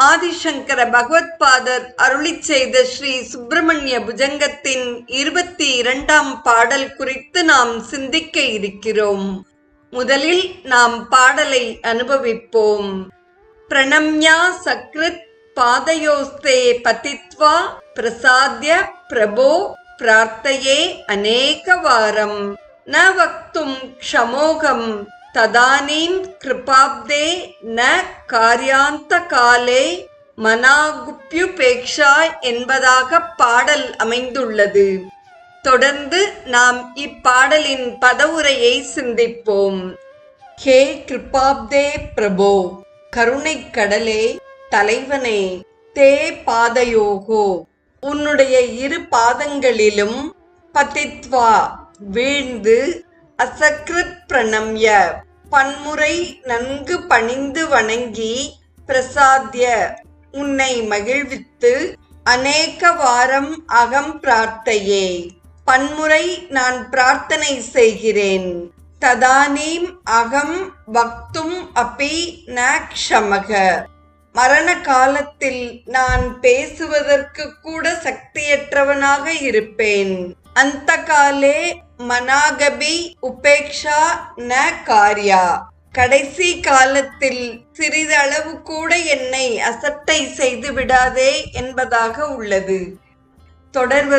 ஆதிசங்கர பகவத்பாதர் அருளிச் செய்த ஸ்ரீ சுப்பிரமணிய புஜங்கத்தின் 22ஆம் பாடல் குறித்து நாம் சிந்திக்க இருக்கிறோம். முதலில் நாம் பாடலை அனுபவிப்போம். பிரணம்யா சக்ருத் பாதயோஸ்தே பதித்வா பிரசாத்ய பிரபோ பிரார்த்தையே அநேகவாரம் ந வக்தும் க்ஷமோகம் ததானீம் கிருபாப்தே ந காரியாந்த காலே மனாகுப்யுபேக்ஷா என்பதாக பாடல் அமைந்துள்ளது. தொடர்ந்து நாம் இப்பாடலின் பதவுரையை சிந்திப்போம். ஹே கிருபாப்தே பிரபோ, கருணைக் கடலே, தலைவனே, தே பாதயோகோ, உன்னுடைய இரு பாதங்களிலும், பதித்வா வீழ்ந்து, அசக்ருத் பிரணம்ய பன்முறை நன்கு பணிந்து வணங்கி, பிரசாத்ய உன்னை மகிழ்வித்து, அநேக வாரம் அகம் பிரார்த்தையே பன்முறை நான் பிரார்த்தனை செய்கிறேன். ததானீம் அகம் வக்தும் அபி ந க்ஷமக, மரண காலத்தில் நான் பேசுவதற்கு கூட சக்தியற்றவனாக இருப்பேன். அந்த காலே மனாகபி உபேக்ஷா ந காரியா, கடைசி காலத்தில் சிறிதளவு கூட என்னை அசட்டை செய்து விடாதே என்பதாக உள்ளது. தொடர்வது